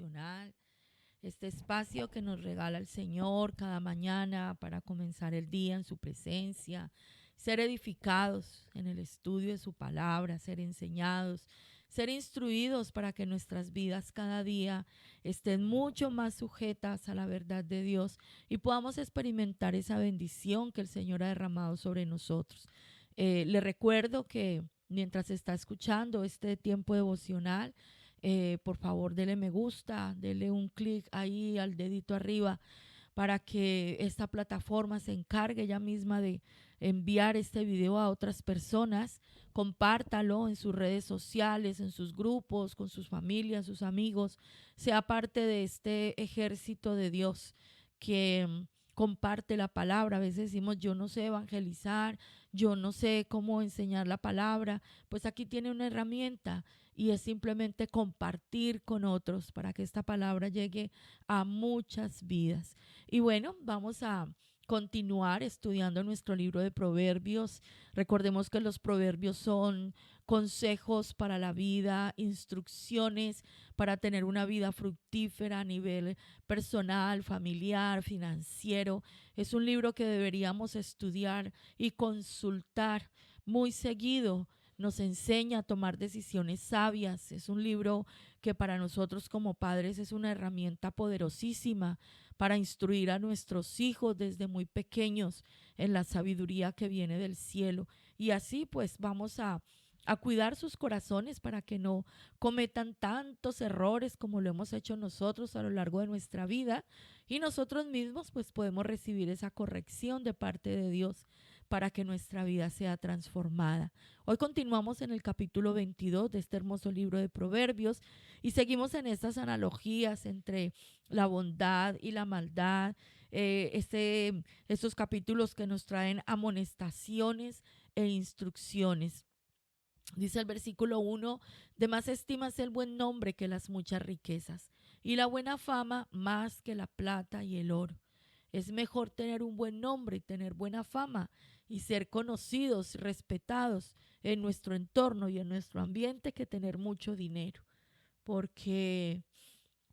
devocional, este espacio que nos regala el Señor cada mañana para comenzar el día en su presencia, ser edificados en el estudio de su palabra, ser enseñados, ser instruidos para que nuestras vidas cada día estén mucho más sujetas a la verdad de Dios y podamos experimentar esa bendición que el Señor ha derramado sobre nosotros. Le recuerdo que mientras está escuchando este tiempo devocional, por favor, dele me gusta, dele un clic ahí al dedito arriba para que esta plataforma se encargue ella misma de enviar este video a otras personas. Compártalo en sus redes sociales, en sus grupos, con sus familias, sus amigos. Sea parte de este ejército de Dios que comparte la palabra. A veces decimos, yo no sé evangelizar, yo no sé cómo enseñar la palabra. Pues aquí tiene una herramienta y es simplemente compartir con otros para que esta palabra llegue a muchas vidas. Y bueno, vamos a continuar estudiando nuestro libro de Proverbios. Recordemos que los proverbios son consejos para la vida, instrucciones para tener una vida fructífera a nivel personal, familiar, financiero. Es un libro que deberíamos estudiar y consultar muy seguido. Nos enseña a tomar decisiones sabias. Es un libro que para nosotros como padres es una herramienta poderosísima para instruir a nuestros hijos desde muy pequeños en la sabiduría que viene del cielo. Y así pues vamos a cuidar sus corazones para que no cometan tantos errores como lo hemos hecho nosotros a lo largo de nuestra vida, y nosotros mismos pues podemos recibir esa corrección de parte de Dios para que nuestra vida sea transformada. Hoy continuamos en el capítulo 22 de este hermoso libro de Proverbios y seguimos en estas analogías entre la bondad y la maldad, estos capítulos que nos traen amonestaciones e instrucciones. Dice el versículo 1, de más estimas el buen nombre que las muchas riquezas, y la buena fama más que la plata y el oro. Es mejor tener un buen nombre y tener buena fama y ser conocidos, respetados en nuestro entorno y en nuestro ambiente que tener mucho dinero. Porque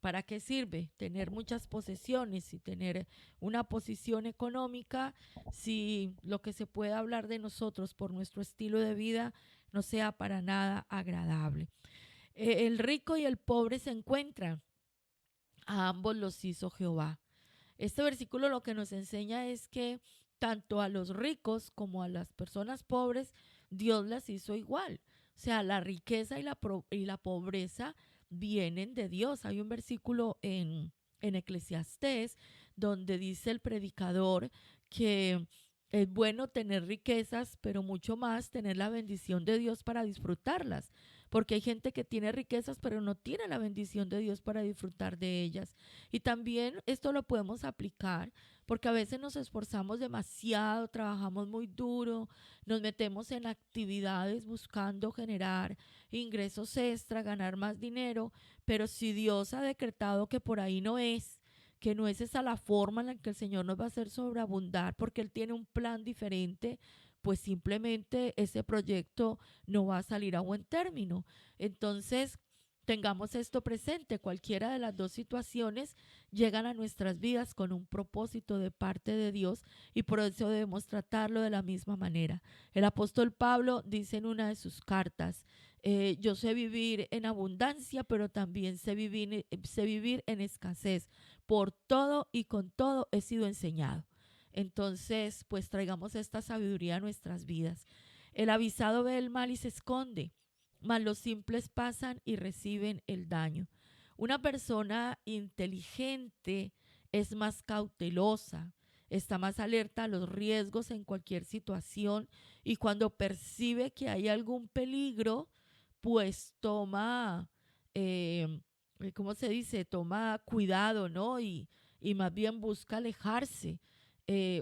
¿para qué sirve tener muchas posesiones y tener una posición económica si lo que se puede hablar de nosotros por nuestro estilo de vida no sea para nada agradable? El rico y el pobre se encuentran, a ambos los hizo Jehová. Este versículo lo que nos enseña es que tanto a los ricos como a las personas pobres, Dios las hizo igual. O sea, la riqueza y la pobreza vienen de Dios. Hay un versículo en Eclesiastés donde dice el predicador que es bueno tener riquezas, pero mucho más tener la bendición de Dios para disfrutarlas. Porque hay gente que tiene riquezas, pero no tiene la bendición de Dios para disfrutar de ellas. Y también esto lo podemos aplicar porque a veces nos esforzamos demasiado, trabajamos muy duro, nos metemos en actividades buscando generar ingresos extra, ganar más dinero, pero si Dios ha decretado que por ahí no es, que no es esa la forma en la que el Señor nos va a hacer sobreabundar, porque Él tiene un plan diferente, pues simplemente ese proyecto no va a salir a buen término. Entonces, tengamos esto presente, cualquiera de las dos situaciones llegan a nuestras vidas con un propósito de parte de Dios y por eso debemos tratarlo de la misma manera. El apóstol Pablo dice en una de sus cartas, yo sé vivir en abundancia, pero también sé vivir en escasez. Por todo y con todo he sido enseñado. Entonces, pues traigamos esta sabiduría a nuestras vidas. El avisado ve el mal y se esconde, mas los simples pasan y reciben el daño. Una persona inteligente es más cautelosa, está más alerta a los riesgos en cualquier situación y cuando percibe que hay algún peligro, pues toma, ¿cómo se dice? Toma cuidado, ¿no? Y más bien busca alejarse.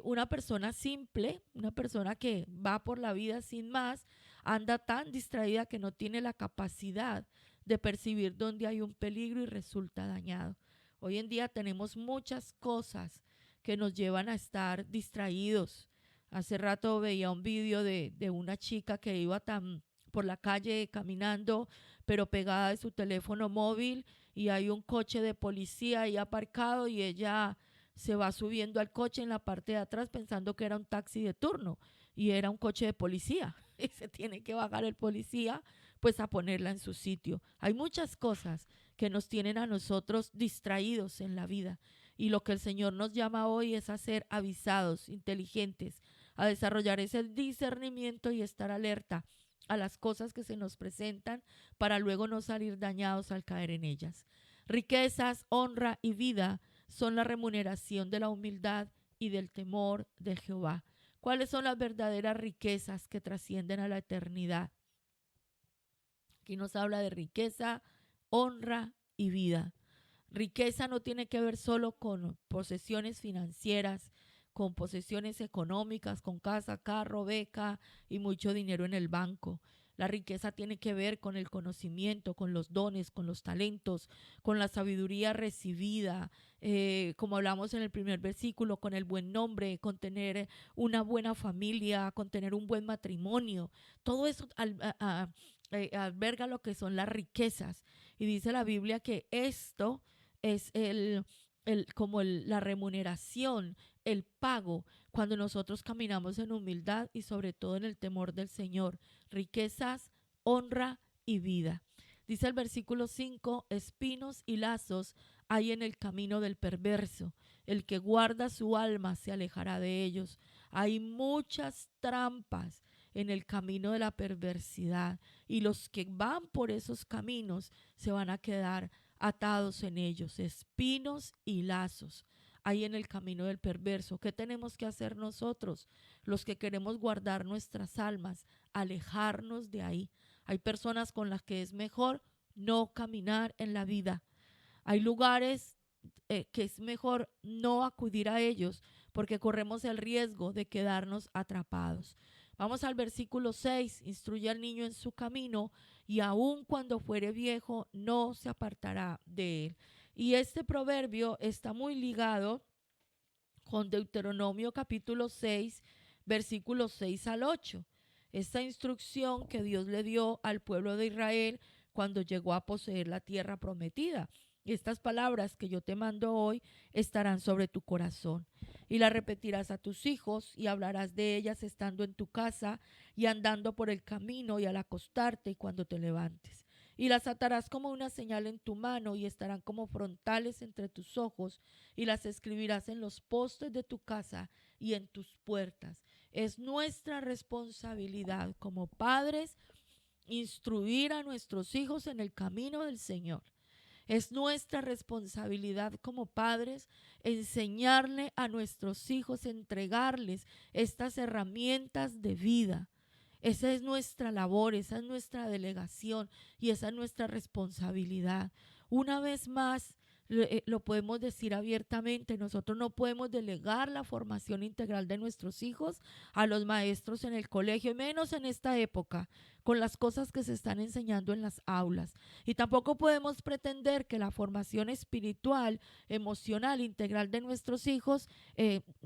Una persona simple, una persona que va por la vida sin más, anda tan distraída que no tiene la capacidad de percibir dónde hay un peligro y resulta dañado. Hoy en día tenemos muchas cosas que nos llevan a estar distraídos. Hace rato veía un vídeo de una chica que iba tan por la calle caminando, pero pegada de su teléfono móvil, y hay un coche de policía ahí aparcado y ella se va subiendo al coche en la parte de atrás pensando que era un taxi de turno y era un coche de policía. Y se tiene que bajar el policía pues a ponerla en su sitio. Hay muchas cosas que nos tienen a nosotros distraídos en la vida, y lo que el Señor nos llama hoy es a ser avisados, inteligentes, a desarrollar ese discernimiento y estar alerta a las cosas que se nos presentan para luego no salir dañados al caer en ellas. Riquezas, honra y vida son la remuneración de la humildad y del temor de Jehová. ¿Cuáles son las verdaderas riquezas que trascienden a la eternidad? Aquí nos habla de riqueza, honra y vida. Riqueza no tiene que ver solo con posesiones financieras, con posesiones económicas, con casa, carro, beca y mucho dinero en el banco. La riqueza tiene que ver con el conocimiento, con los dones, con los talentos, con la sabiduría recibida, como hablamos en el primer versículo, con el buen nombre, con tener una buena familia, con tener un buen matrimonio. Todo eso alberga lo que son las riquezas. Y dice la Biblia que esto es la remuneración, el pago, cuando nosotros caminamos en humildad y sobre todo en el temor del Señor. Riquezas, honra y vida. Dice el versículo 5, espinos y lazos hay en el camino del perverso. El que guarda su alma se alejará de ellos. Hay muchas trampas en el camino de la perversidad, y los que van por esos caminos se van a quedar atados en ellos, espinos y lazos. Ahí en el camino del perverso. ¿Qué tenemos que hacer nosotros, los que queremos guardar nuestras almas? Alejarnos de ahí. Hay personas con las que es mejor no caminar en la vida. Hay lugares que es mejor no acudir a ellos porque corremos el riesgo de quedarnos atrapados. Vamos al versículo 6. Instruye al niño en su camino y aun cuando fuere viejo no se apartará de él. Y este proverbio está muy ligado con Deuteronomio capítulo 6, versículos 6 al 8. Esta instrucción que Dios le dio al pueblo de Israel cuando llegó a poseer la tierra prometida. Estas palabras que yo te mando hoy estarán sobre tu corazón, y las repetirás a tus hijos y hablarás de ellas estando en tu casa y andando por el camino y al acostarte y cuando te levantes. Y las atarás como una señal en tu mano y estarán como frontales entre tus ojos, y las escribirás en los postes de tu casa y en tus puertas. Es nuestra responsabilidad como padres instruir a nuestros hijos en el camino del Señor. Es nuestra responsabilidad como padres enseñarle a nuestros hijos, entregarles estas herramientas de vida. Esa es nuestra labor, esa es nuestra delegación y esa es nuestra responsabilidad. Una vez más, lo podemos decir abiertamente, nosotros no podemos delegar la formación integral de nuestros hijos a los maestros en el colegio, menos en esta época, con las cosas que se están enseñando en las aulas. Y tampoco podemos pretender que la formación espiritual, emocional, integral de nuestros hijos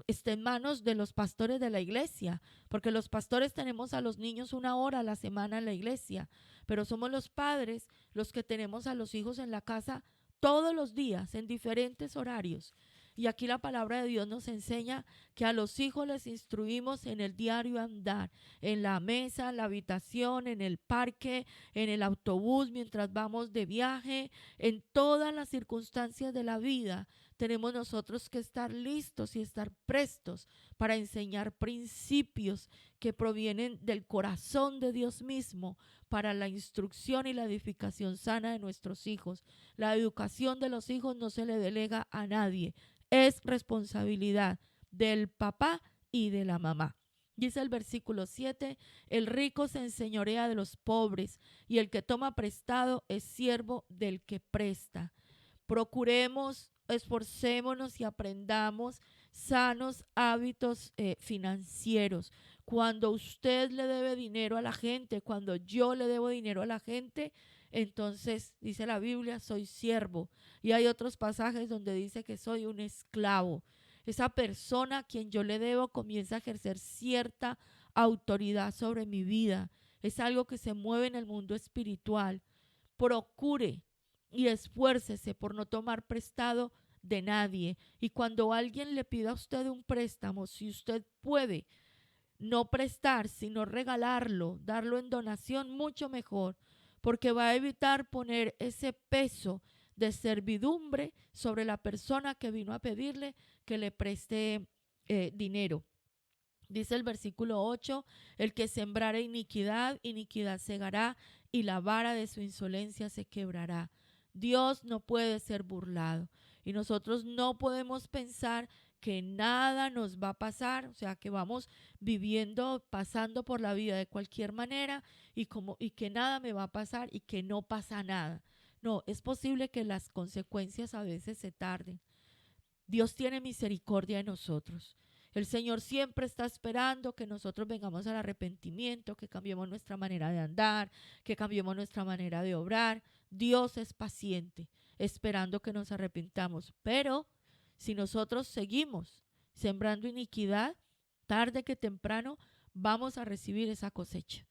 esté en manos de los pastores de la iglesia, porque los pastores tenemos a los niños 1 hora a la semana en la iglesia, pero somos los padres los que tenemos a los hijos en la casa todos los días, en diferentes horarios. Y aquí la palabra de Dios nos enseña que a los hijos les instruimos en el diario andar, en la mesa, en la habitación, en el parque, en el autobús, mientras vamos de viaje, en todas las circunstancias de la vida. Tenemos nosotros que estar listos y estar prestos para enseñar principios que provienen del corazón de Dios mismo para la instrucción y la edificación sana de nuestros hijos. La educación de los hijos no se le delega a nadie, es responsabilidad del papá y de la mamá. Dice el versículo 7, el rico se enseñorea de los pobres y el que toma prestado es siervo del que presta. Procuremos, esforcémonos y aprendamos sanos hábitos financieros. Cuando usted le debe dinero a la gente, cuando yo le debo dinero a la gente, entonces dice la Biblia, soy siervo. Y hay otros pasajes donde dice que soy un esclavo. Esa persona a quien yo le debo comienza a ejercer cierta autoridad sobre mi vida. es algo que se mueve en el mundo espiritual. Procure y esfuércese por no tomar prestado de nadie. Y cuando alguien le pida a usted un préstamo, si usted puede no prestar, sino regalarlo, darlo en donación, mucho mejor, porque va a evitar poner ese peso de servidumbre sobre la persona que vino a pedirle que le preste dinero. Dice el versículo 8, el que sembrare iniquidad, iniquidad segará, y la vara de su insolencia se quebrará. Dios no puede ser burlado y nosotros no podemos pensar que nada nos va a pasar, o sea, que vamos viviendo, pasando por la vida de cualquier manera y que nada me va a pasar y que no pasa nada. No, es posible que las consecuencias a veces se tarden. Dios tiene misericordia de nosotros. El Señor siempre está esperando que nosotros vengamos al arrepentimiento, que cambiemos nuestra manera de andar, que cambiemos nuestra manera de obrar. Dios es paciente, esperando que nos arrepintamos. Pero si nosotros seguimos sembrando iniquidad, tarde que temprano vamos a recibir esa cosecha.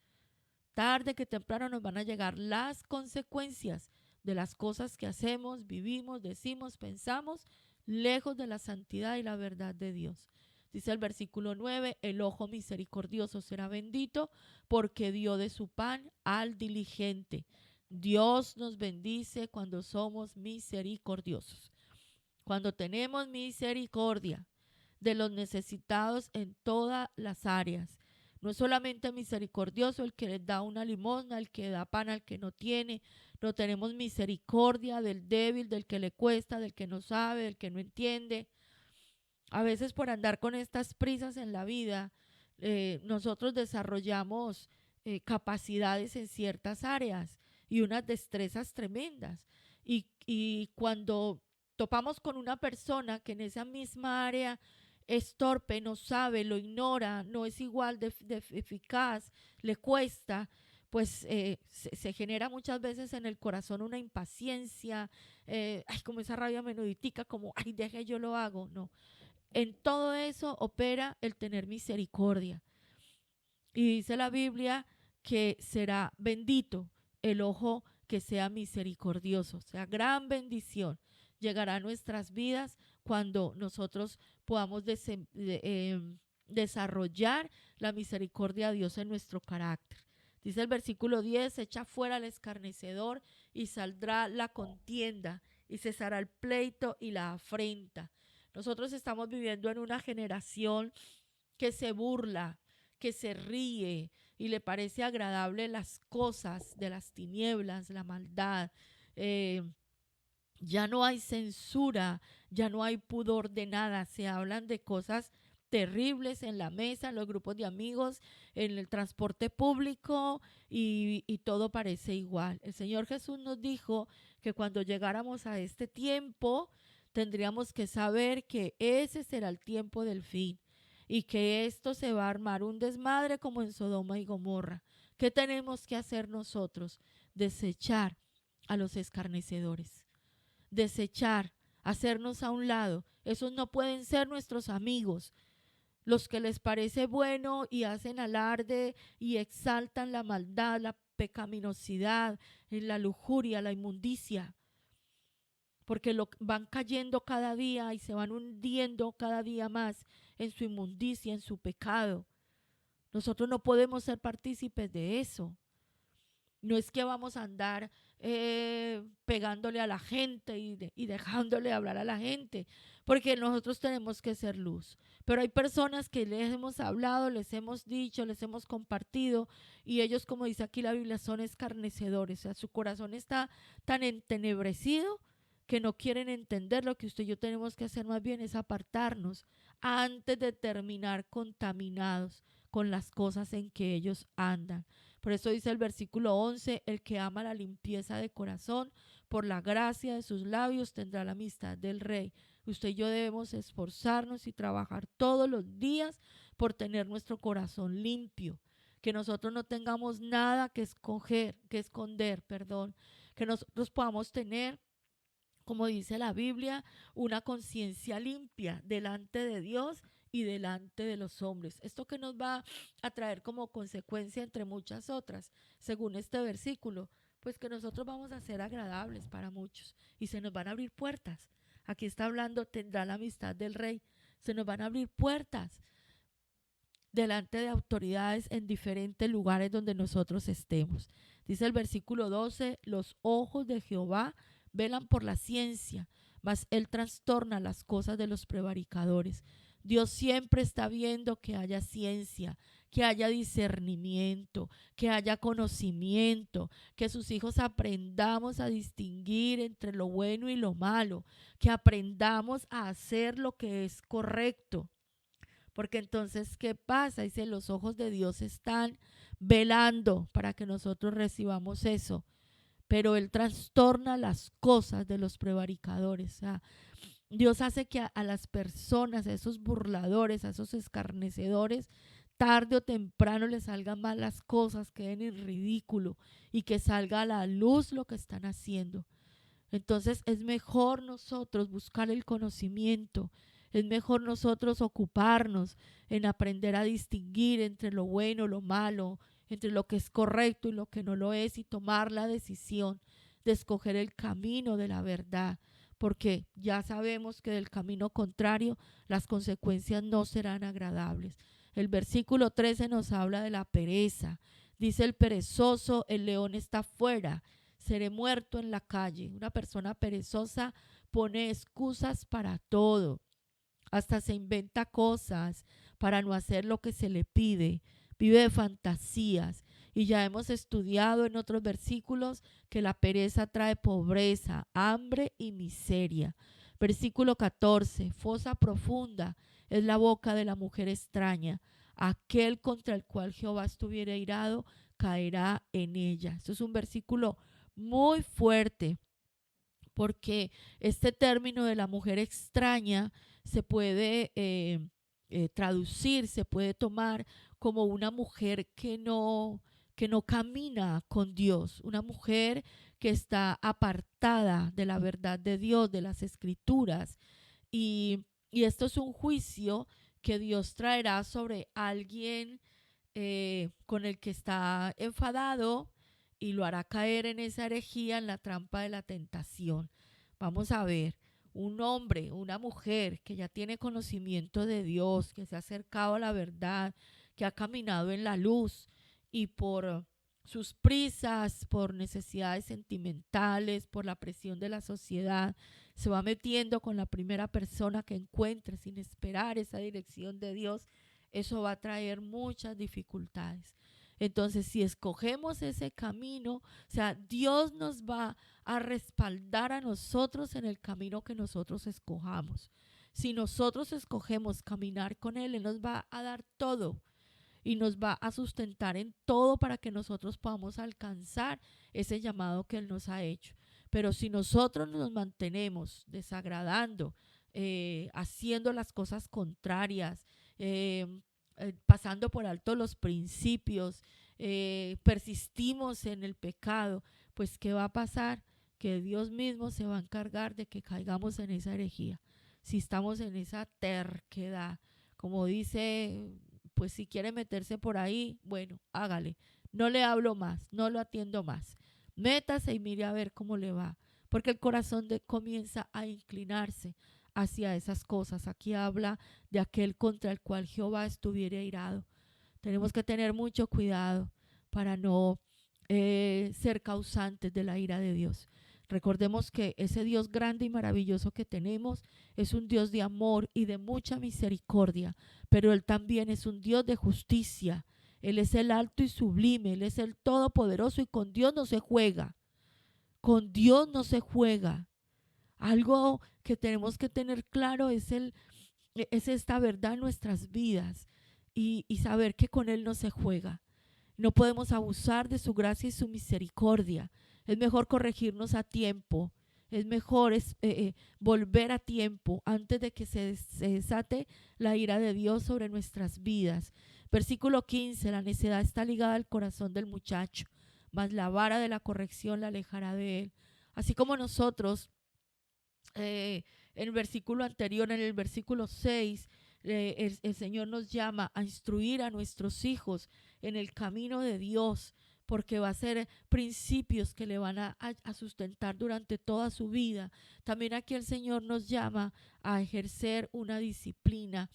Tarde que temprano nos van a llegar las consecuencias de las cosas que hacemos, vivimos, decimos, pensamos, lejos de la santidad y la verdad de Dios. Dice el versículo 9, el ojo misericordioso será bendito porque dio de su pan al diligente. Dios nos bendice cuando somos misericordiosos, cuando tenemos misericordia de los necesitados en todas las áreas. No es solamente misericordioso el que les da una limosna, el que da pan al que no tiene. No, tenemos misericordia del débil, del que le cuesta, del que no sabe, del que no entiende. A veces por andar con estas prisas en la vida, nosotros desarrollamos capacidades en ciertas áreas y unas destrezas tremendas. Y cuando topamos con una persona que en esa misma área es torpe, no sabe, lo ignora, no es igual de eficaz, le cuesta, pues se genera muchas veces en el corazón una impaciencia, como esa rabia menuditica, como, ay, deje yo lo hago. No, en todo eso opera el tener misericordia. Y dice la Biblia que será bendito el ojo que sea misericordioso. O sea, gran bendición llegará a nuestras vidas cuando nosotros podamos desarrollar la misericordia de Dios en nuestro carácter. Dice el versículo 10, echa fuera al escarnecedor y saldrá la contienda y cesará el pleito y la afrenta. Nosotros estamos viviendo en una generación que se burla, que se ríe y le parece agradable las cosas de las tinieblas, la maldad. Ya no hay censura, ya no hay pudor de nada. Se hablan de cosas terribles en la mesa, en los grupos de amigos, en el transporte público y todo parece igual. El Señor Jesús nos dijo que cuando llegáramos a este tiempo, tendríamos que saber que ese será el tiempo del fin y que esto se va a armar un desmadre como en Sodoma y Gomorra. ¿Qué tenemos que hacer nosotros? Desechar a los escarnecedores, desechar, hacernos a un lado. Esos no pueden ser nuestros amigos. Los que les parece bueno y hacen alarde y exaltan la maldad, la pecaminosidad, la lujuria, la inmundicia, porque van cayendo cada día y se van hundiendo cada día más en su inmundicia, en su pecado. Nosotros no podemos ser partícipes de eso. No es que vamos a andar pegándole a la gente y dejándole hablar a la gente, porque nosotros tenemos que ser luz. Pero hay personas que les hemos hablado, les hemos dicho, les hemos compartido, y ellos, como dice aquí la Biblia, son escarnecedores. O sea, su corazón está tan entenebrecido que no quieren entender. Lo que usted y yo tenemos que hacer más bien es apartarnos antes de terminar contaminados con las cosas en que ellos andan. Por eso dice el versículo 11, el que ama la limpieza de corazón, por la gracia de sus labios tendrá la amistad del Rey. Usted y yo debemos esforzarnos y trabajar todos los días por tener nuestro corazón limpio, que nosotros no tengamos nada que esconder, que nosotros podamos tener, como dice la Biblia, una conciencia limpia delante de Dios y delante de los hombres. Esto que nos va a traer como consecuencia entre muchas otras, según este versículo, pues que nosotros vamos a ser agradables para muchos y se nos van a abrir puertas. Aquí está hablando, tendrá la amistad del rey. Se nos van a abrir puertas delante de autoridades en diferentes lugares donde nosotros estemos. Dice el versículo 12, los ojos de Jehová velan por la ciencia, mas él trastorna las cosas de los prevaricadores. Dios siempre está viendo que haya ciencia, que haya discernimiento, que haya conocimiento, que sus hijos aprendamos a distinguir entre lo bueno y lo malo, que aprendamos a hacer lo que es correcto. Porque entonces, ¿qué pasa? Dice, los ojos de Dios están velando para que nosotros recibamos eso. Pero Él trastorna las cosas de los prevaricadores. O sea, Dios hace que a las personas, a esos burladores, a esos escarnecedores, tarde o temprano les salgan mal las cosas, queden en ridículo y que salga a la luz lo que están haciendo. Entonces es mejor nosotros buscar el conocimiento, es mejor nosotros ocuparnos en aprender a distinguir entre lo bueno, lo malo, entre lo que es correcto y lo que no lo es y tomar la decisión de escoger el camino de la verdad, porque ya sabemos que del camino contrario las consecuencias no serán agradables. El versículo 13 nos habla de la pereza. Dice el perezoso, el león está fuera, seré muerto en la calle. Una persona perezosa pone excusas para todo, hasta se inventa cosas para no hacer lo que se le pide, vive de fantasías. Y ya hemos estudiado en otros versículos que la pereza trae pobreza, hambre y miseria. Versículo 14, fosa profunda es la boca de la mujer extraña. Aquel contra el cual Jehová estuviera irado caerá en ella. Esto es un versículo muy fuerte, porque este término de la mujer extraña se puede traducir, se puede tomar como una mujer que no camina con Dios, una mujer que está apartada de la verdad de Dios, de las escrituras. Y esto es un juicio que Dios traerá sobre alguien con el que está enfadado y lo hará caer en esa herejía, en la trampa de la tentación. Vamos a ver, un hombre, una mujer que ya tiene conocimiento de Dios, que se ha acercado a la verdad, que ha caminado en la luz y por sus prisas, por necesidades sentimentales, por la presión de la sociedad, se va metiendo con la primera persona que encuentre sin esperar esa dirección de Dios. Eso va a traer muchas dificultades. Entonces, si escogemos ese camino, o sea, Dios nos va a respaldar a nosotros en el camino que nosotros escojamos. Si nosotros escogemos caminar con Él, Él nos va a dar todo y nos va a sustentar en todo para que nosotros podamos alcanzar ese llamado que Él nos ha hecho. Pero si nosotros nos mantenemos desagradando, haciendo las cosas contrarias, pasando por alto los principios, persistimos en el pecado, pues ¿qué va a pasar? Que Dios mismo se va a encargar de que caigamos en esa herejía. Si estamos en esa terquedad, como dice, pues si quiere meterse por ahí, bueno, hágale. No le hablo más, no lo atiendo más. Métase y mire a ver cómo le va, porque el corazón comienza a inclinarse hacia esas cosas. Aquí habla de aquel contra el cual Jehová estuviera irado. Tenemos que tener mucho cuidado para no ser causantes de la ira de Dios. Recordemos que ese Dios grande y maravilloso que tenemos es un Dios de amor y de mucha misericordia, pero Él también es un Dios de justicia. Él es el alto y sublime, Él es el todopoderoso y con Dios no se juega. Con Dios no se juega. Algo que tenemos que tener claro es esta verdad en nuestras vidas y saber que con Él no se juega. No podemos abusar de su gracia y su misericordia. Es mejor corregirnos a tiempo. Es mejor volver a tiempo antes de que se desate la ira de Dios sobre nuestras vidas. Versículo 15, la necedad está ligada al corazón del muchacho, mas la vara de la corrección la alejará de él. Así como nosotros, en el versículo anterior, en el versículo 6, El Señor nos llama a instruir a nuestros hijos en el camino de Dios, porque va a ser principios que le van a sustentar durante toda su vida. También aquí el Señor nos llama a ejercer una disciplina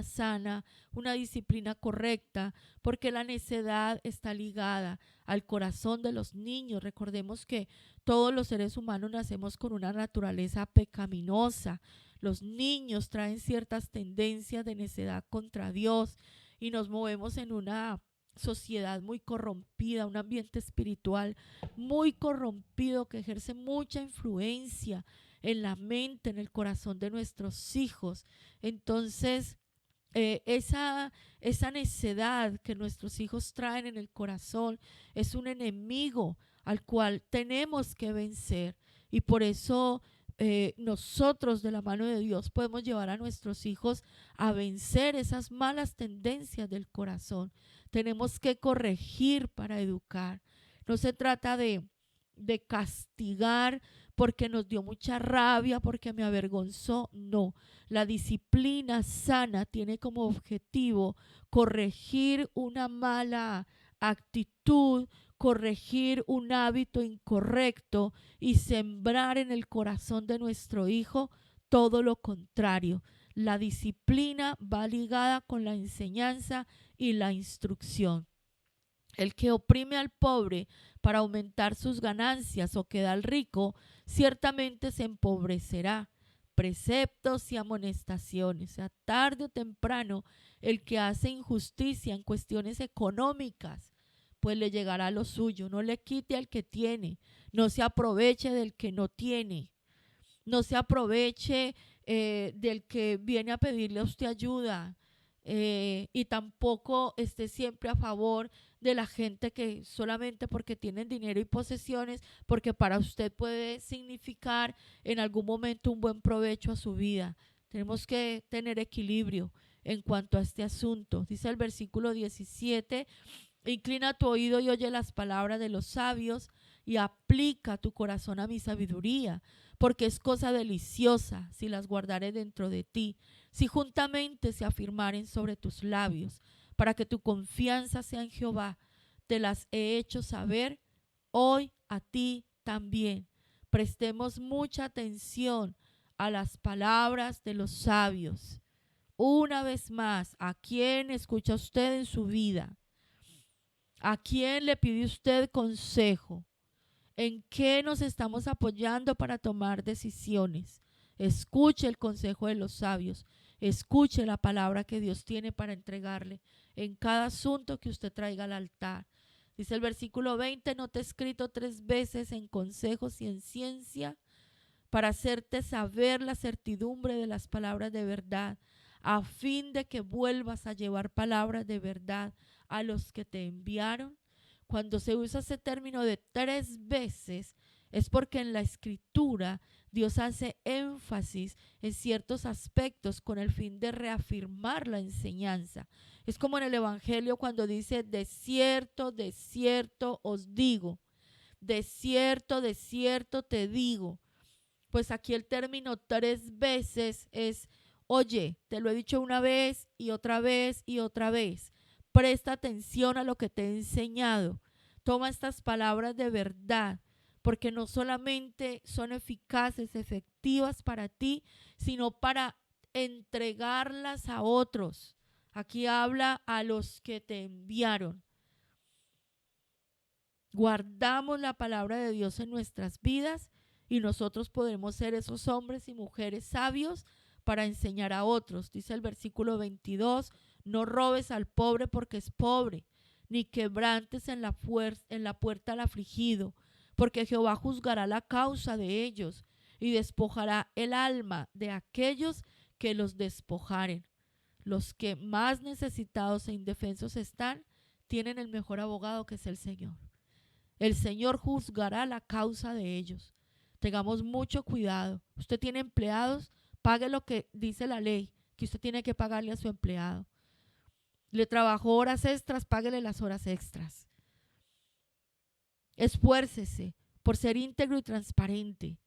sana, una disciplina correcta, porque la necedad está ligada al corazón de los niños. Recordemos que todos los seres humanos nacemos con una naturaleza pecaminosa. Los niños traen ciertas tendencias de necedad contra Dios y nos movemos en una sociedad muy corrompida, un ambiente espiritual muy corrompido que ejerce mucha influencia en la mente, en el corazón de nuestros hijos. Entonces, esa necedad que nuestros hijos traen en el corazón es un enemigo al cual tenemos que vencer, y por eso nosotros de la mano de Dios podemos llevar a nuestros hijos a vencer esas malas tendencias del corazón. Tenemos que corregir para educar. No se trata de castigar porque nos dio mucha rabia, porque me avergonzó. No, la disciplina sana tiene como objetivo corregir una mala actitud, corregir un hábito incorrecto y sembrar en el corazón de nuestro hijo todo lo contrario. La disciplina va ligada con la enseñanza y la instrucción. El que oprime al pobre para aumentar sus ganancias o queda al rico, ciertamente se empobrecerá. Preceptos y amonestaciones, o sea, tarde o temprano, el que hace injusticia en cuestiones económicas, pues le llegará lo suyo. No le quite al que tiene, no se aproveche del que no tiene, no se aproveche del que viene a pedirle a usted ayuda, y tampoco esté siempre a favor de la gente que solamente porque tienen dinero y posesiones, porque para usted puede significar en algún momento un buen provecho a su vida. Tenemos que tener equilibrio en cuanto a este asunto. Dice el versículo 17: inclina tu oído y oye las palabras de los sabios y aplica tu corazón a mi sabiduría, porque es cosa deliciosa si las guardares dentro de ti, si juntamente se afirmaren sobre tus labios, para que tu confianza sea en Jehová. Te las he hecho saber hoy a ti también. Prestemos mucha atención a las palabras de los sabios. Una vez más, ¿a quién escucha usted en su vida? ¿A quién le pide usted consejo? ¿En qué nos estamos apoyando para tomar decisiones? Escuche el consejo de los sabios. Escuche la palabra que Dios tiene para entregarle en cada asunto que usted traiga al altar. Dice el versículo 20: no te he escrito 3 veces en consejos y en ciencia, para hacerte saber la certidumbre de las palabras de verdad, a fin de que vuelvas a llevar palabras de verdad a los que te enviaron. Cuando se usa ese término de 3 veces, es porque en la escritura Dios hace énfasis en ciertos aspectos con el fin de reafirmar la enseñanza. Es como en el Evangelio cuando dice: de cierto os digo, de cierto te digo. Pues aquí el término 3 veces es: oye, te lo he dicho una vez y otra vez y otra vez. Presta atención a lo que te he enseñado. Toma estas palabras de verdad, porque no solamente son eficaces, efectivas para ti, sino para entregarlas a otros. Aquí habla a los que te enviaron. Guardamos la palabra de Dios en nuestras vidas y nosotros podremos ser esos hombres y mujeres sabios para enseñar a otros. Dice el versículo 22: no robes al pobre porque es pobre, ni quebrantes en la puerta al afligido, porque Jehová juzgará la causa de ellos y despojará el alma de aquellos que los despojaren. Los que más necesitados e indefensos están, tienen el mejor abogado, que es el Señor. El Señor juzgará la causa de ellos. Tengamos mucho cuidado. Usted tiene empleados, pague lo que dice la ley, que usted tiene que pagarle a su empleado. Le trabajó horas extras, páguele las horas extras. Esfuércese por ser íntegro y transparente,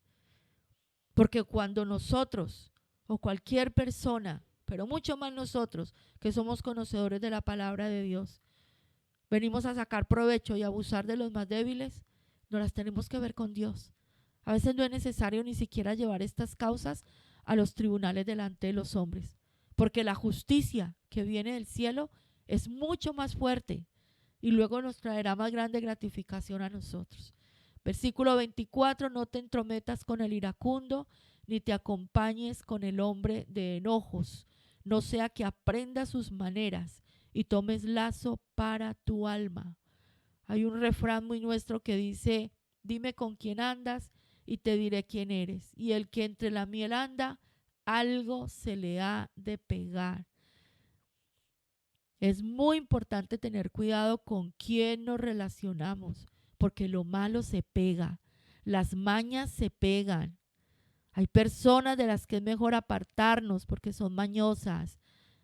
porque cuando nosotros o cualquier persona pero mucho más nosotros que somos conocedores de la palabra de Dios, venimos a sacar provecho y abusar de los más débiles, no las tenemos que ver con Dios. A veces no es necesario ni siquiera llevar estas causas a los tribunales delante de los hombres, porque la justicia que viene del cielo es mucho más fuerte y luego nos traerá más grande gratificación a nosotros. Versículo 24, no te entrometas con el iracundo, ni te acompañes con el hombre de enojos, no sea que aprendas sus maneras y tomes lazo para tu alma. Hay un refrán muy nuestro que dice, dime con quién andas y te diré quién eres. Y el que entre la miel anda, algo se le ha de pegar. Es muy importante tener cuidado con quién nos relacionamos, porque lo malo se pega, las mañas se pegan. Hay personas de las que es mejor apartarnos porque son mañosas,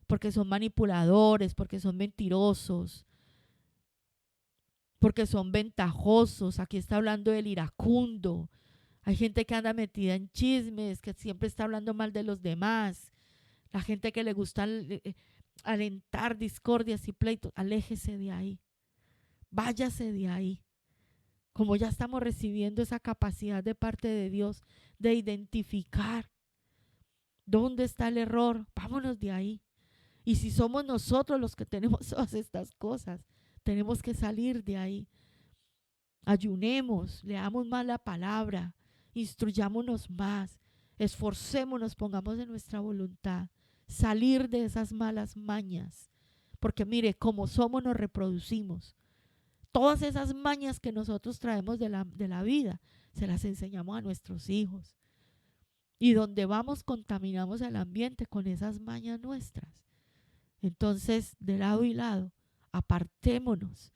porque son manipuladores, porque son mentirosos, porque son ventajosos. Aquí está hablando del iracundo. Hay gente que anda metida en chismes, que siempre está hablando mal de los demás. La gente que le gusta alentar discordias y pleitos, aléjese de ahí, váyase de ahí. Como ya estamos recibiendo esa capacidad de parte de Dios de identificar dónde está el error, vámonos de ahí. Y si somos nosotros los que tenemos todas estas cosas, tenemos que salir de ahí. Ayunemos, leamos más la palabra, instruyámonos más, esforcémonos, pongamos de nuestra voluntad salir de esas malas mañas, porque mire, como somos nos reproducimos. Todas esas mañas que nosotros traemos de la vida, se las enseñamos a nuestros hijos. Y donde vamos contaminamos el ambiente con esas mañas nuestras. Entonces, de lado y lado, apartémonos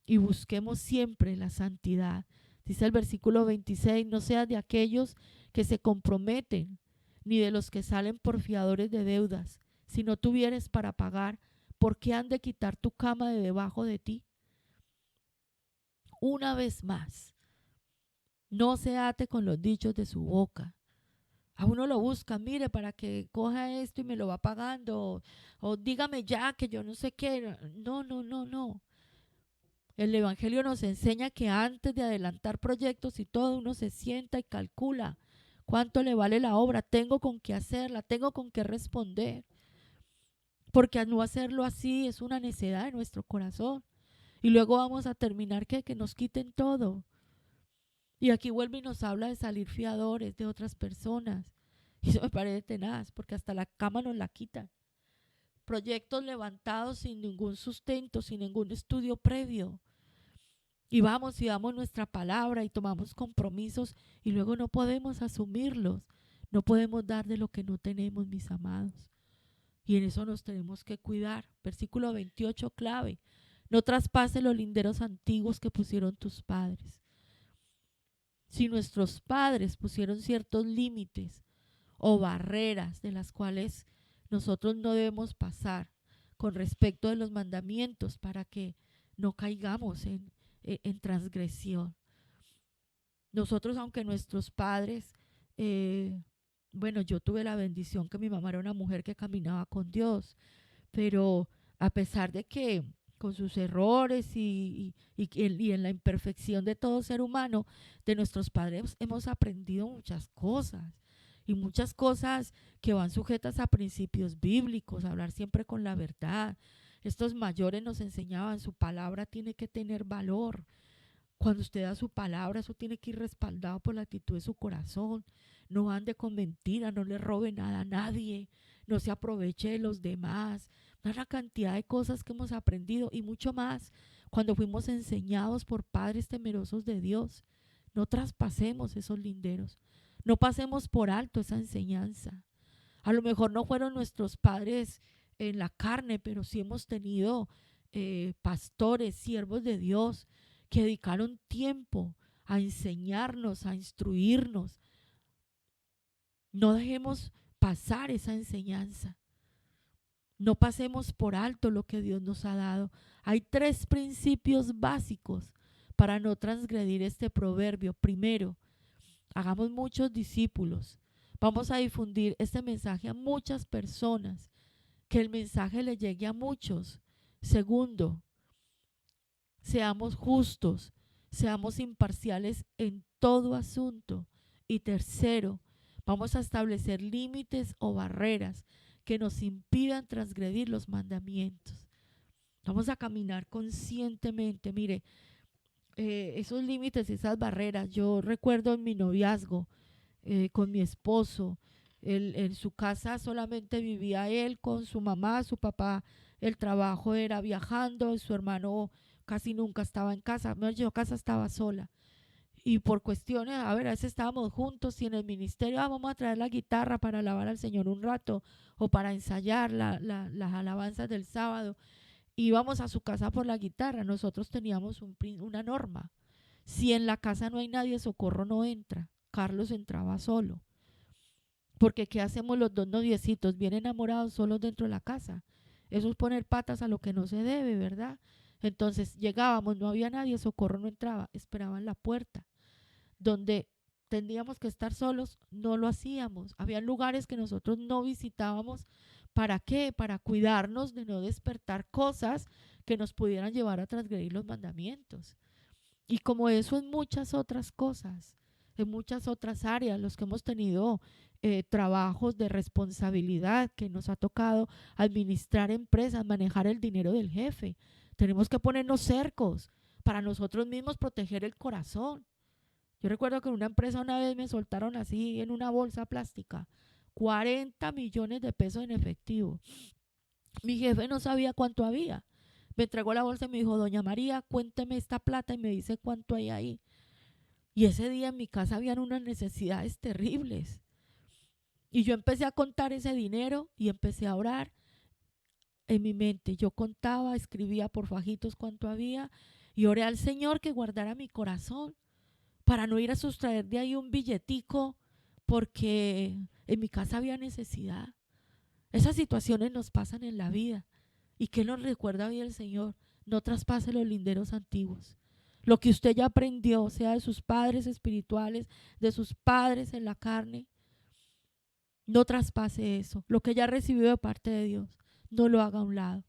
y busquemos siempre la santidad. Dice el versículo 26, no seas de aquellos que se comprometen, ni de los que salen por fiadores de deudas. Si no tuvieres para pagar, ¿por qué han de quitar tu cama de debajo de ti? Una vez más, no se ate con los dichos de su boca. A uno lo busca, mire, para que coja esto y me lo va pagando, o dígame ya que yo no sé qué. No, no, no, no. El Evangelio nos enseña que antes de adelantar proyectos y todo, uno se sienta y calcula cuánto le vale la obra, tengo con qué hacerla, tengo con qué responder. Porque al no hacerlo así es una necedad de nuestro corazón. Y luego vamos a terminar que nos quiten todo. Y aquí vuelve y nos habla de salir fiadores de otras personas. Y eso me parece tenaz, porque hasta la cama nos la quitan. Proyectos levantados sin ningún sustento, sin ningún estudio previo. Y vamos y damos nuestra palabra y tomamos compromisos y luego no podemos asumirlos. No podemos dar de lo que no tenemos, mis amados. Y en eso nos tenemos que cuidar. Versículo 28, clave. No traspases los linderos antiguos que pusieron tus padres. Si nuestros padres pusieron ciertos límites o barreras de las cuales nosotros no debemos pasar con respecto de los mandamientos para que no caigamos en transgresión. Nosotros, aunque nuestros padres, bueno, yo tuve la bendición que mi mamá era una mujer que caminaba con Dios, pero a pesar de que con sus errores y en la imperfección de todo ser humano, de nuestros padres hemos aprendido muchas cosas. Y muchas cosas que van sujetas a principios bíblicos, a hablar siempre con la verdad. Estos mayores nos enseñaban, su palabra tiene que tener valor. Cuando usted da su palabra, eso tiene que ir respaldado por la actitud de su corazón. No ande con mentiras, no le robe nada a nadie, no se aproveche de los demás. Una cantidad de cosas que hemos aprendido y mucho más cuando fuimos enseñados por padres temerosos de Dios. No traspasemos esos linderos, no pasemos por alto esa enseñanza. A lo mejor no fueron nuestros padres en la carne, pero sí hemos tenido pastores, siervos de Dios, que dedicaron tiempo a enseñarnos, a instruirnos. No dejemos pasar esa enseñanza. No pasemos por alto lo que Dios nos ha dado. Hay 3 principios básicos para no transgredir este proverbio. Primero, hagamos muchos discípulos, Vamos a difundir este mensaje a muchas personas, que el mensaje le llegue a muchos. Segundo, seamos justos, seamos imparciales en todo asunto. Y tercero, vamos a establecer límites o barreras que nos impidan transgredir los mandamientos. Vamos a caminar conscientemente. Mire, esos límites, esas barreras, yo recuerdo en mi noviazgo con mi esposo, en su casa solamente vivía él con su mamá, su papá, el trabajo era viajando, su hermano casi nunca estaba en casa, yo casa estaba sola. Y por cuestiones, a veces estábamos juntos y en el ministerio, vamos a traer la guitarra para alabar al Señor un rato o para ensayar las alabanzas del sábado. Íbamos a su casa por la guitarra. Nosotros teníamos una norma: si en la casa no hay nadie, Socorro no entra. Carlos entraba solo. Porque ¿qué hacemos los dos noviecitos bien enamorados solos dentro de la casa? Eso es poner patas a lo que no se debe, ¿verdad? Entonces llegábamos, no había nadie, Socorro no entraba, esperaba en la puerta. Donde tendríamos que estar solos, no lo hacíamos. Había lugares que nosotros no visitábamos. ¿Para qué? Para cuidarnos de no despertar cosas que nos pudieran llevar a transgredir los mandamientos. Y como eso en muchas otras cosas, en muchas otras áreas, los que hemos tenido trabajos de responsabilidad, que nos ha tocado administrar empresas, manejar el dinero del jefe, tenemos que ponernos cercos para nosotros mismos proteger el corazón. Yo recuerdo que en una empresa una vez me soltaron así en una bolsa plástica 40 millones de pesos en efectivo. Mi jefe no sabía cuánto había. Me entregó la bolsa y me dijo: doña María, cuénteme esta plata, y me dice cuánto hay ahí. Y ese día en mi casa habían unas necesidades terribles. Y yo empecé a contar ese dinero y empecé a orar en mi mente. Yo contaba, escribía por fajitos cuánto había y oré al Señor que guardara mi corazón para no ir a sustraer de ahí un billetico, porque en mi casa había necesidad. Esas situaciones nos pasan en la vida. ¿Y qué nos recuerda hoy el Señor? No traspase los linderos antiguos. Lo que usted ya aprendió, sea de sus padres espirituales, de sus padres en la carne, no traspase eso. Lo que ya recibió de parte de Dios, no lo haga a un lado.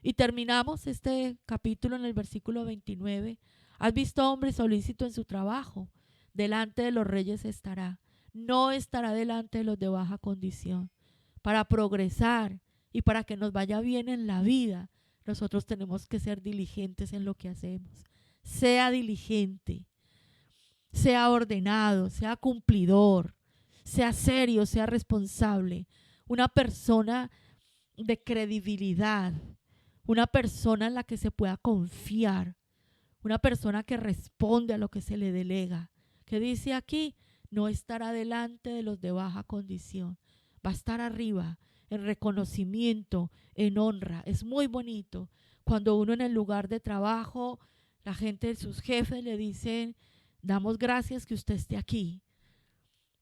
Y terminamos este capítulo en el versículo 29. ¿Has visto hombre solícito en su trabajo? Delante de los reyes estará. No estará delante de los de baja condición. Para progresar y para que nos vaya bien en la vida, nosotros tenemos que ser diligentes en lo que hacemos. Sea diligente, sea ordenado, sea cumplidor, sea serio, sea responsable. Una persona de credibilidad, una persona en la que se pueda confiar, una persona que responde a lo que se le delega, que dice aquí: no estará delante de los de baja condición, va a estar arriba, en reconocimiento, en honra. Es muy bonito cuando uno en el lugar de trabajo, la gente, sus jefes le dicen: damos gracias que usted esté aquí.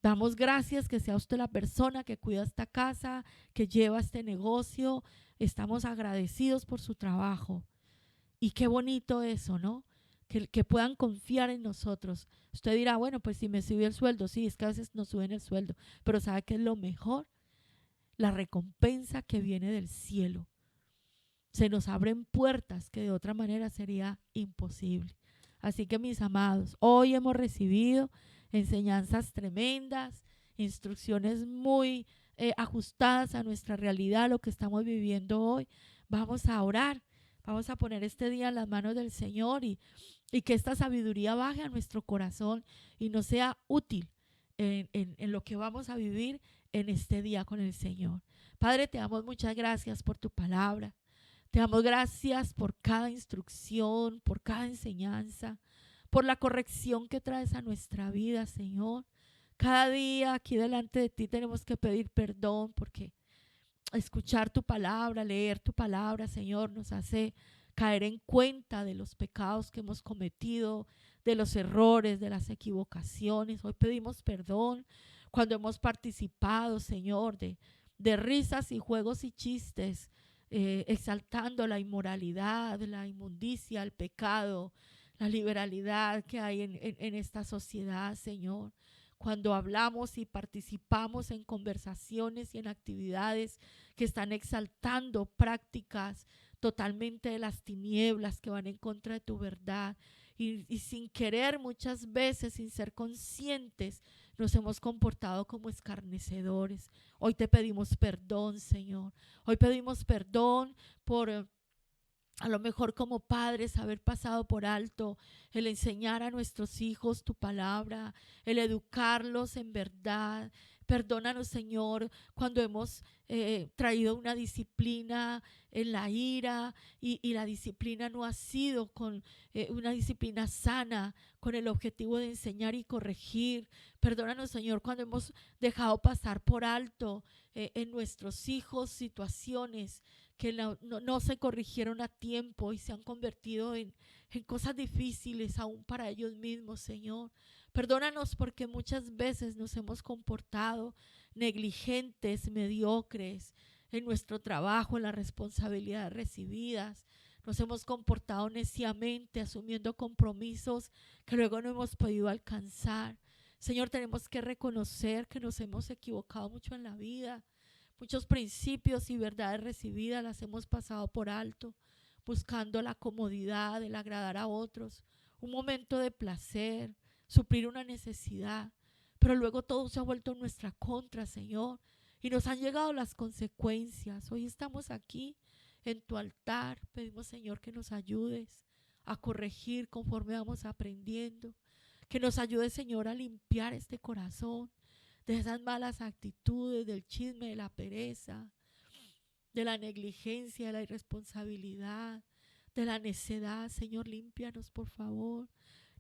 Damos gracias que sea usted la persona que cuida esta casa, que lleva este negocio. Estamos agradecidos por su trabajo. Y qué bonito eso, ¿no? Que puedan confiar en nosotros. Usted dirá: bueno, pues si me subió el sueldo. Sí, es que a veces nos suben el sueldo. Pero ¿sabe qué es lo mejor? La recompensa que viene del cielo. Se nos abren puertas que de otra manera sería imposible. Así que, mis amados, hoy hemos recibido enseñanzas tremendas, instrucciones muy ajustadas a nuestra realidad, lo que estamos viviendo hoy. Vamos a orar, vamos a poner este día en las manos del Señor y que esta sabiduría baje a nuestro corazón y nos sea útil en lo que vamos a vivir en este día con el Señor. Padre, te damos muchas gracias por tu palabra. Te damos gracias por cada instrucción, por cada enseñanza, por la corrección que traes a nuestra vida, Señor. Cada día aquí delante de ti tenemos que pedir perdón, porque escuchar tu palabra, leer tu palabra, Señor, nos hace caer en cuenta de los pecados que hemos cometido, de los errores, de las equivocaciones. Hoy pedimos perdón cuando hemos participado, Señor, de risas y juegos y chistes, exaltando la inmoralidad, la inmundicia, el pecado, la liberalidad que hay en esta sociedad, Señor. cuando hablamos y participamos en conversaciones y en actividades que están exaltando prácticas totalmente de las tinieblas que van en contra de tu verdad. Y sin querer, muchas veces, sin ser conscientes, nos hemos comportado como escarnecedores. Hoy te pedimos perdón, Señor. Hoy pedimos perdón por a lo mejor como padres haber pasado por alto el enseñar a nuestros hijos tu palabra, el educarlos en verdad. Perdónanos, Señor, cuando hemos traído una disciplina en la ira y la disciplina no ha sido con una disciplina sana, con el objetivo de enseñar y corregir. Perdónanos, Señor, cuando hemos dejado pasar por alto en nuestros hijos situaciones que no se corrigieron a tiempo y se han convertido en cosas difíciles aún para ellos mismos, Señor. Perdónanos porque muchas veces nos hemos comportado negligentes, mediocres en nuestro trabajo, en las responsabilidades recibidas. Nos hemos comportado neciamente, asumiendo compromisos que luego no hemos podido alcanzar. Señor, tenemos que reconocer que nos hemos equivocado mucho en la vida. Muchos principios y verdades recibidas las hemos pasado por alto, buscando la comodidad, el agradar a otros, un momento de placer, suplir una necesidad. Pero luego todo se ha vuelto en nuestra contra, Señor, y nos han llegado las consecuencias. Hoy estamos aquí en tu altar. Pedimos, Señor, que nos ayudes a corregir conforme vamos aprendiendo. Que nos ayudes, Señor, a limpiar este corazón de esas malas actitudes, del chisme, de la pereza, de la negligencia, de la irresponsabilidad, de la necedad. Señor, límpianos, por favor.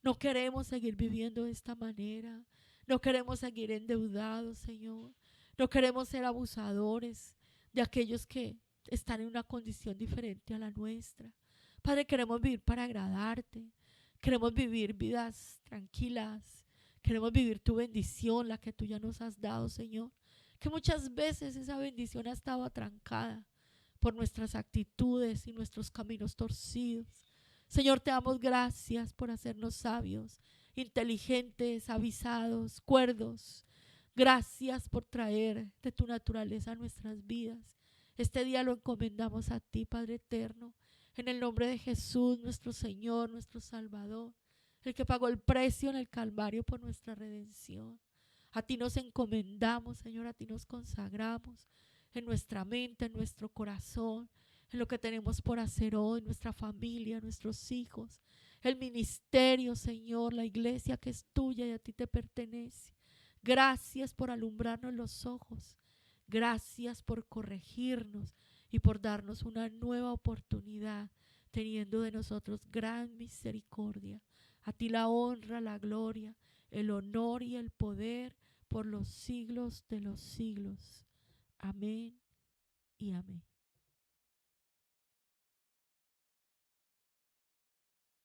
No queremos seguir viviendo de esta manera. No queremos seguir endeudados, Señor. No queremos ser abusadores de aquellos que están en una condición diferente a la nuestra. Padre, queremos vivir para agradarte. Queremos vivir vidas tranquilas. Queremos vivir tu bendición, la que tú ya nos has dado, Señor. Que muchas veces esa bendición ha estado atrancada por nuestras actitudes y nuestros caminos torcidos. Señor, te damos gracias por hacernos sabios, inteligentes, avisados, cuerdos. Gracias por traer de tu naturaleza a nuestras vidas. Este día lo encomendamos a ti, Padre eterno, en el nombre de Jesús, nuestro Señor, nuestro Salvador, el que pagó el precio en el Calvario por nuestra redención. A ti nos encomendamos, Señor, a ti nos consagramos en nuestra mente, en nuestro corazón, en lo que tenemos por hacer hoy, en nuestra familia, nuestros hijos, el ministerio, Señor, la iglesia que es tuya y a ti te pertenece. Gracias por alumbrarnos los ojos. Gracias por corregirnos y por darnos una nueva oportunidad, teniendo de nosotros gran misericordia. A ti la honra, la gloria, el honor y el poder por los siglos de los siglos. Amén y amén.